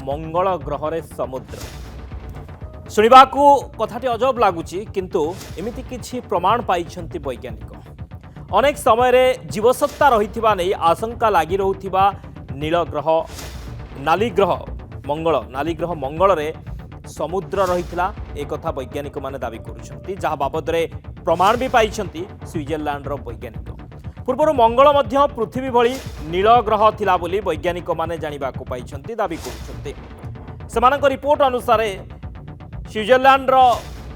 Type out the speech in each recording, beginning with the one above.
मंगल ग्रह समुद्र शुणा कथाटी अजब लगुच किंतु एमती किसी प्रमाण पाई वैज्ञानिक अनेक समय जीवसत्ता रही आशंका लगी रोकथिबा नील ग्रह नाली ग्रह मंगल रे समुद्र रही एक कथा वैज्ञानिक माने दावी करुछंती जहाँ बाबद प्रमाण भी पाई स्विट्जरलैंड वैज्ञानिक पूर्व मंगल मध्य पृथ्वी भली नील ग्रह थिला बोली वैज्ञानिक माने जानिबा को पाई दावी करुछंती सेमानक रिपोर्ट अनुसार स्विट्जरलैंड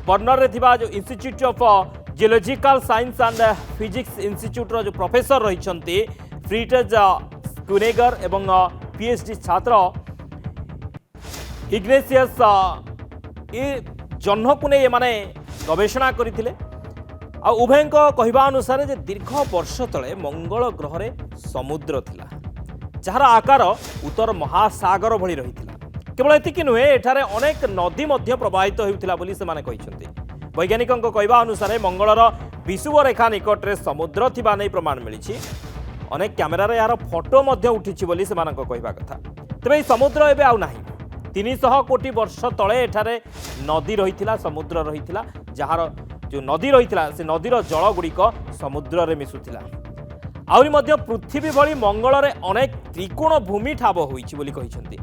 बर्नर रे थिबा जो institute of geological science and physics institute रो जो प्रोफेसर रही फ्रीटेज क्यूनेगर एवं पीएचडी छात्र इग्नेशियस ये जह्न को नहीं माने गवेषणा करथिले आ उभय कहवा अनुसार जे दीर्घ वर्ष तले मंगल ग्रह रे समुद्र थिला जार आकार उत्तर महासागर भली रही केवल एतिक नुहे एठारे अनेक नदी मध्य प्रवाहित होउथिला बोली से माने कहिसंती वैज्ञानिक कहवा अनुसार मंगलर विषुव रेखा निकट में समुद्र थिबा नै प्रमाण मिली अनेक कैमेरा यार फोटो मध्य उठी बोली से मानक कहवा कथा तेबे समुद्र एबे आउ नाही 300 कोटी वर्ष तले एठारे नदी रही समुद्र रही जार जो नदी रही से नदीर जल गुड़िक समुद्र रे मिसुथिला आउरी मध्य पृथ्वी भली मंगल रे अनेक त्रिकोण भूमि ठाब होईछि बोली कहिसंती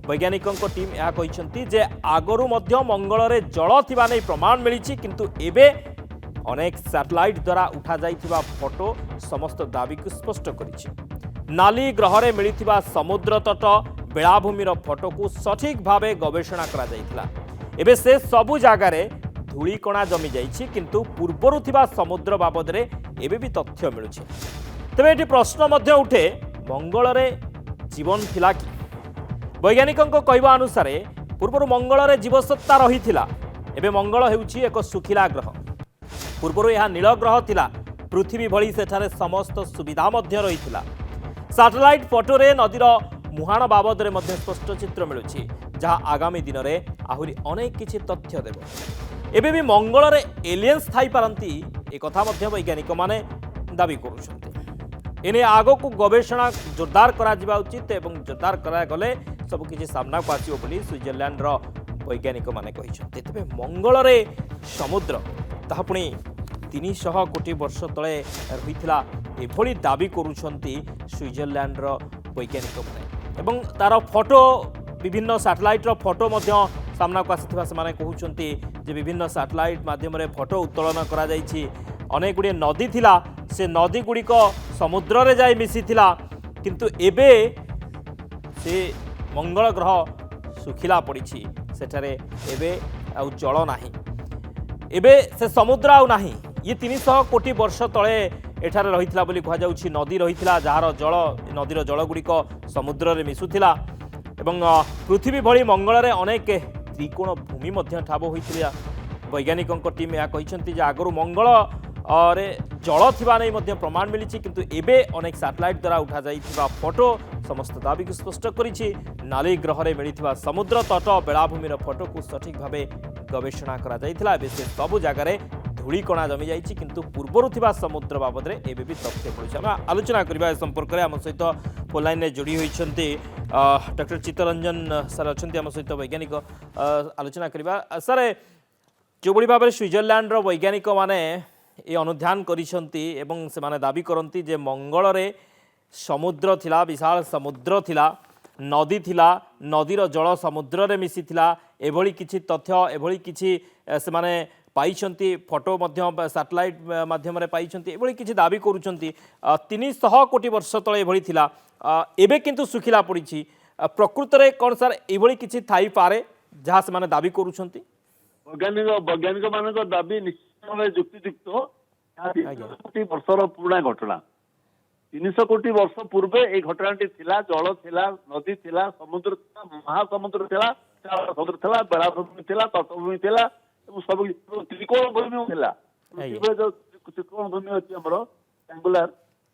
वैज्ञानिक टीम यह कहते जे आगरू मध्य मंगल रे जल थिबा नै प्रमाण मिली किंतु एबे अनेक सैटेलाइट द्वारा उठा जाइथिबा फोटो समस्त दाबी को स्पष्ट करिछि नाली ग्रह रे मिलिथिबा समुद्र तट बेलाभूमिर फोटो को सठिक भावे गवेषणा करा जाइथिला एबे से सबु जागा रे धूलिकणा जमी जाइछि किंतु पूर्वरु थिबा समुद्र बाबद रे एबे भी तथ्य मिलुछि तबे एठी प्रश्न मध्य उठे मंगल रे जीवन थिला कि वैज्ञानिक कहवा अनुसार पूर्व मंगल रे जीवसत्ता रही एबे मंगल हेउछि एक सुखिला ग्रह पूर्व यह नील ग्रह थिला पृथ्वी भली सेठारे समस्त सुविधा मध्य रही सैटेलाइट फोटो रे नदीर मुहाण बाबद रे मध्य स्पष्ट चित्र मिलुछि जहाँ आगामी दिन में आहुरी अनेक किछि तथ्य देबो एबे भी मंगल रे एलियंस थाई पारंती ए कथा मध्य वैज्ञानिक माने दाबी करुछन्ति एने आगो को गवेषणा जोरदार करा जिबा उचित एवं जोरदार करा गले सब किछि सामना को आसीबो बोली स्विट्जरलैंड रो वैज्ञानिक माने कहिसन्ति तबे मंगल रे समुद्र ताहा पुणी 300 कोटी वर्ष तले रहिथिला एभली दाबी करुछन्ति स्विट्जरलैंड रो वैज्ञानिक माने एवं तार फोटो विभिन्न सैटेलाइट रो फोटो मध्य सामना को आसीथिबा से माने कहउछन्ति जे विभिन्न सैटेलाइट माध्यम रे फोटो उत्तोलन करा जाइछि अनेक गुडी नदी थिला से नदी गुडी को समुद्र रे जाई मिसी थिला किंतु एबे से मंगल ग्रह सुखिला पड़ी सेठारे एबे आउ जल नाही एबे से समुद्र आउ नाही ये 300 कोटी वर्ष तले एठारे रहिथिला बोली कहा जाउछि नदी रहिथिला जहार जल नदीर जल गुड़िक समुद्र रे मिसुथिला एवं पृथ्वी भली मंगल रे अनेक त्रिकोण भूमि मध्य ठाब होइथिला वैज्ञानिक टीम यह कहिसंति जे आगरु मंगल रे जल थिबा नै मध्य प्रमाण मिली किंतु एबे अनेक सैटेलाइट द्वारा उठा जाइथिबा फोटो समस्त दाबी को स्पष्ट करिछि नाली ग्रह रे मिलिथिबा समुद्र तट बेलाभूमिर फोटो को सठिक भावे गवेषणा करा जाइथिला एबे से सब जगह रे धूलिकणा जमी जाइछि किंतु पूर्वरु थिबा समुद्र बाबद रे एबे भी तथ्य मिलुछि हम आलोचना करबा ए संपर्क रे हम सहित फोन लाइन रे जोड़ी होइछन्ति डॉक्टर चित्तरंजन सर अछन्ति हम सहित वैज्ञानिक आलोचना करबा सर जो बड़ी भाव स्विट्जरलैंड रो वैज्ञानिक माने ये अनुध्यान करिसंती एवं से माने दाबी करंती जे मंगल रे समुद्र थिला विशाल समुद्र थिला नदी थिला नदीर जल समुद्र रे मिसी थिला एभली किछि तथ्य एभली किछि से माने पाइछंती फोटो मध्य सैटेलाइट माध्यम रे पाइछंती एभली किछि दाबी करूछंती 300 कोटी वर्ष तले एभली थिला एबे किंतु सुखिला पड़िछि प्रकृत रे कोन सर एभली किछि थाई पारे जहाँ से माने दाबी करूछंती वैज्ञानिक मान दाबी निश्चित भाव युक्तियुक्त कोटी वर्षर पुराणा घटना 300 कोटी वर्ष पूर्वे ये घटनाटी थिला जल थिला नदी थिला समुद्र थिला महासमुद्र थिला समुद्र थिला बेलाभूमि थिला तटभूमि थिला सब त्रिकोण भूमि थिला जो त्रिकोण भूमि अछि हमरो ट्रायंगुलर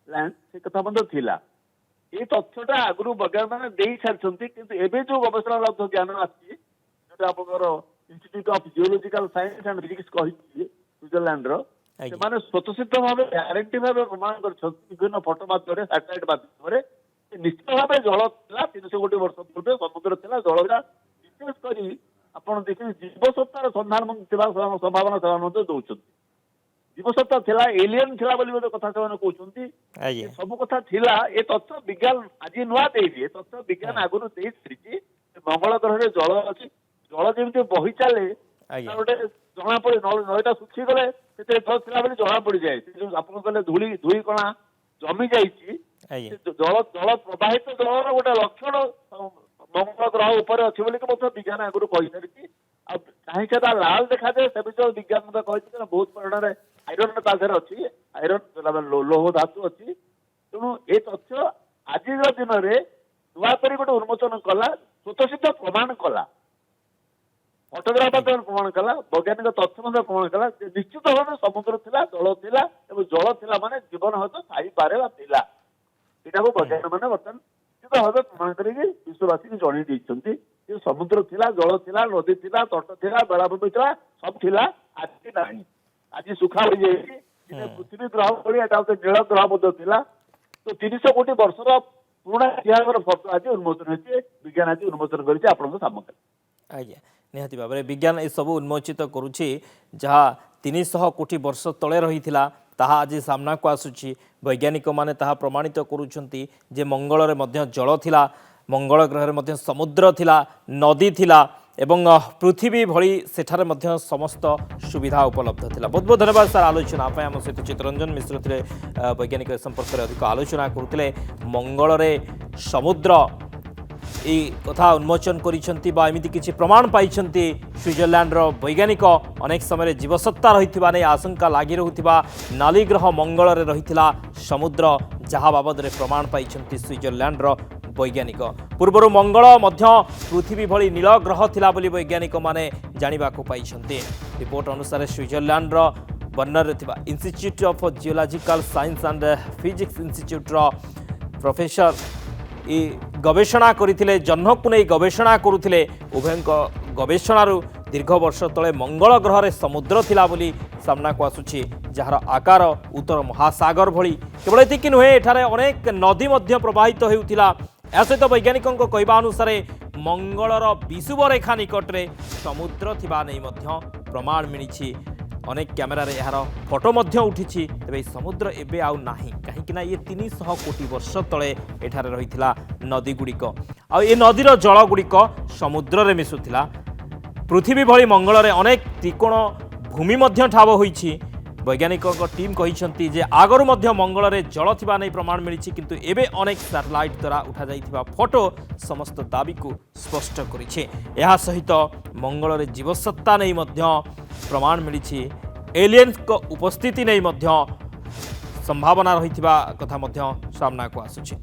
लैंड से कथा बंद थिला ये तथ्यटा आगु वैज्ञानिक माने देई सारछंती किंतु एबे जो गवेषणा लब्ध ज्ञान आछि जोटा आपकर institute of geological science and physics कहिछि स्विट्जरलैंड रो से माने स्वतःसिद्ध भाव ग्यारंटी भाव प्रमाण कर विभिन्न फोटो माध्यम सैटेलाइट माध्यम ନିଶ୍ଚିତ ଭାବେ ଜଳ ଥିଲା 300 କୋଟି ବର୍ଷ ପୂର୍ବେ ସମୁଦ୍ର ଥିଲା ଜଳ ଥିଲା। ବିଶେଷ କରି ଆପଣ ଦେଖିବେ ଜୀବସତ୍ତାର ସନ୍ଧାନ ଥିବା ସମ୍ଭାବନା ସେମାନେ ମଧ୍ୟ ଦଉଛନ୍ତି। ଜୀବସତ୍ତା ଥିଲା ଏଲିୟନ ଥିଲା ବୋଲି ଗୋଟେ କଥା ସେମାନେ କହୁଛନ୍ତି। ଆଜ୍ଞା ସବୁ କଥା ଥିଲା। ଏ ତଥ୍ୟ ବିଜ୍ଞାନ ଆଜି ନୂଆ ଦେଇଛି। ଏ ତଥ୍ୟ ବିଜ୍ଞାନ ଆଗରୁ ଦେଇ ସାରିଛି। ମଙ୍ଗଳ ଗ୍ରହରେ ଜଳ ଅଛି। ଜଳ ଯେମିତି ବହି ଚାଲେ ଆଜ୍ଞା ଗୋଟେ ଜଣା ପଡେ। ନଈଟା ଶୁଖିଗଲେ ସେଥିରେ ଜଳ ଥିଲା ବୋଲି ଜଣା ପଡିଯାଏ। ସେ ଯୋଉ ଆପଣ କହିଲେ ଧୂଳି କଣା ଜମି ଯାଇଛି ଆଜ୍ଞା ଜଳ ପ୍ରବାହିତ ଜଳର ଗୋଟେ ଲକ୍ଷଣ ମଙ୍ଗଳ ଗ୍ରହ ଉପରେ ଅଛି ବୋଲି ମଧ୍ୟ ବିଜ୍ଞାନ ଆଗରୁ କହିସାରିଛି। ଆଉ କାହିଁକି ତା ଲାଲ ଦେଖାଯାଏ ସେ ବିଷୟରେ ବିଜ୍ଞାନ ମଧ୍ୟ କହିଛି ନା ବହୁତ ପରିମାଣରେ ଆଇରନ୍ ତା ଦେହରେ ଅଛି। ଆଇରନ୍ ଲୌହ ଧାତୁ ଅଛି। ତେଣୁ ଏ ତଥ୍ୟ ଆଜିର ଦିନରେ ନୂଆ କରି ଗୋଟେ ଉନ୍ମୋଚନ କଲା। ସ୍ୱତଃସିଦ୍ଧ ପ୍ରମାଣ କଲା। ଫଟୋଗ୍ରାଫ ମଧ୍ୟ ପ୍ରମାଣ କଲା। ବୈଜ୍ଞାନିକ ତଥ୍ୟ ମଧ୍ୟ ପ୍ରମାଣ କଲା ଯେ ନିଶ୍ଚିତ ଭାବେ ସମୁଦ୍ର ଥିଲା ଜଳ ଥିଲା ଏବଂ ଜଳ ଥିଲା ମାନେ ଜୀବନ ହয়তো ଥାଇପାରେ ବା ଥିଲା। ଏଇଟାକୁ ବୈଜ୍ଞାନିକ ମାନେ ବର୍ତ୍ତମାନ ନିଶ୍ଚିତ ଭାବେ ପ୍ରମାଣ କରିକି ବିଶ୍ୱବାସୀକୁ ଜଣେଇ ଦେଇଛନ୍ତି ଯେ ସମୁଦ୍ର ଥିଲା ଜଳ ଥିଲା ନଦୀ ଥିଲା ତଟ ଥିଲା ବେଳାଭୂମି ଥିଲା ସବୁ ଥିଲା। ଆଜି ନାହିଁ। ଆଜି ସୁଖା ହୋଇଯାଇଛି। ପୃଥିବୀ ଗ୍ରହ ଭଳି ଏଟା ଗୋଟେ ନୀଳ ଗ୍ରହ ମଧ୍ୟ ଥିଲା। ତ 300 କୋଟି ବର୍ଷର ପୁରୁଣା ଇତିହାସର ଫଟୋ ଆଜି ଉନ୍ମୋଚନ ହେଇଛି। ବିଜ୍ଞାନ ଆଜି ଉନ୍ମୋଚନ କରିଛି ଆପଣଙ୍କ ସାମ୍ନାରେ। ଆଜ୍ଞା ନିହାତି ଭାବରେ ବିଜ୍ଞାନ ଏସବୁ ଉନ୍ମୋଚିତ କରୁଛି ଯାହା 300 କୋଟି ବର୍ଷ ତଳେ ରହିଥିଲା ତାହା ଆଜି ସାମ୍ନାକୁ ଆସୁଛି। ବୈଜ୍ଞାନିକମାନେ ତାହା ପ୍ରମାଣିତ କରୁଛନ୍ତି ଯେ ମଙ୍ଗଳରେ ମଧ୍ୟ ଜଳ ଥିଲା। ମଙ୍ଗଳ ଗ୍ରହରେ ମଧ୍ୟ ସମୁଦ୍ର ଥିଲା ନଦୀ ଥିଲା ଏବଂ ପୃଥିବୀ ଭଳି ସେଠାରେ ମଧ୍ୟ ସମସ୍ତ ସୁବିଧା ଉପଲବ୍ଧ ଥିଲା। ବହୁତ ବହୁତ ଧନ୍ୟବାଦ ସାର୍ ଆଲୋଚନା ପାଇଁ। ଆମ ସହିତ ଚିତ୍ତରଞ୍ଜନ ମିଶ୍ର ଥିଲେ ବୈଜ୍ଞାନିକ ଏ ସମ୍ପର୍କରେ ଅଧିକ ଆଲୋଚନା କରୁଥିଲେ। ମଙ୍ଗଳରେ ସମୁଦ୍ର এই কথা উন্মোচন করেছেন বা এমিতি কিছু প্রমাণ পাইছেন সুইজরল্যান্ডর বৈজ্ঞানিক অনেক সময় জীবসত্তা রয়েছে নেই আশঙ্কা লাগি রুথিবা নালী গ্রহ মঙ্গলের রয়েছে সমুদ্র যা বাবদরে প্রমাণ পাইছেন সুইজরল্যান্ডর বৈজ্ঞানিক। পূর্বর মঙ্গল মধ্য পৃথিবী ভଳି নীল গ্রহ লা বলি বৈজ্ঞানিক মানে জাঁয়া পাইছেন। রিপোর্ট অনুসারে সুইজরল্যান্ডর বর্নরে থিবা institute of geological science and physics इन्स्टिट्यूटर प्रोफेसर ଇ ଗବେଷଣା କରିଥିଲେ ଜହ୍ନକୁ ନେଇ ଗବେଷଣା କରୁଥିଲେ। ଉଭୟଙ୍କ ଗବେଷଣାରୁ ଦୀର୍ଘ ବର୍ଷ ତଳେ ମଙ୍ଗଳ ଗ୍ରହରେ ସମୁଦ୍ର ଥିଲା ବୋଲି ସାମ୍ନାକୁ ଆସୁଛି ଯାହାର ଆକାର ଉତ୍ତର ମହାସାଗର ଭଳି। କେବଳ ଏତିକି ନୁହେଁ ଏଠାରେ ଅନେକ ନଦୀ ମଧ୍ୟ ପ୍ରବାହିତ ହେଉଥିଲା। ଏହା ସହିତ ବୈଜ୍ଞାନିକଙ୍କ କହିବା ଅନୁସାରେ ମଙ୍ଗଳର ବିଷୁବରେଖା ନିକଟରେ ସମୁଦ୍ର ଥିବା ନେଇ ମଧ୍ୟ ପ୍ରମାଣ ମିଳିଛି। ଅନେକ କ୍ୟାମେରାରେ ଏହାର ଫଟୋ ମଧ୍ୟ ଉଠିଛି। ତେବେ ଏହି ସମୁଦ୍ର ଏବେ ଆଉ ନାହିଁ କାହିଁକିନା ଇଏ 300 କୋଟି ବର୍ଷ ତଳେ ଏଠାରେ ରହିଥିଲା ନଦୀଗୁଡ଼ିକ। ଆଉ ଏ ନଦୀର ଜଳଗୁଡ଼ିକ ସମୁଦ୍ରରେ ମିଶୁଥିଲା। ପୃଥିବୀ ଭଳି ମଙ୍ଗଳରେ ଅନେକ ତ୍ରିକୋଣ ଭୂମି ମଧ୍ୟ ଠାବ ହୋଇଛି। ବୈଜ୍ଞାନିକଙ୍କ ଟିମ୍ କହିଛନ୍ତି ଯେ ଆଗରୁ ମଧ୍ୟ ମଙ୍ଗଳରେ ଜଳ ଥିବା ନେଇ ପ୍ରମାଣ ମିଳିଛି କିନ୍ତୁ ଏବେ ଅନେକ ସାଟେଲାଇଟ୍ ଦ୍ୱାରା ଉଠାଯାଇଥିବା ଫଟୋ ସମସ୍ତ ଦାବିକୁ ସ୍ପଷ୍ଟ କରିଛି। ଏହା ସହିତ ମଙ୍ଗଳରେ ଜୀବସତ୍ତା ନେଇ ମଧ୍ୟ ପ୍ରମାଣ ମିଳିଛି। ଏଲିଏନ୍ସଙ୍କ ଉପସ୍ଥିତି ନେଇ ମଧ୍ୟ ସମ୍ଭାବନା ରହିଥିବା କଥା ମଧ୍ୟ ସାମ୍ନାକୁ ଆସୁଛି।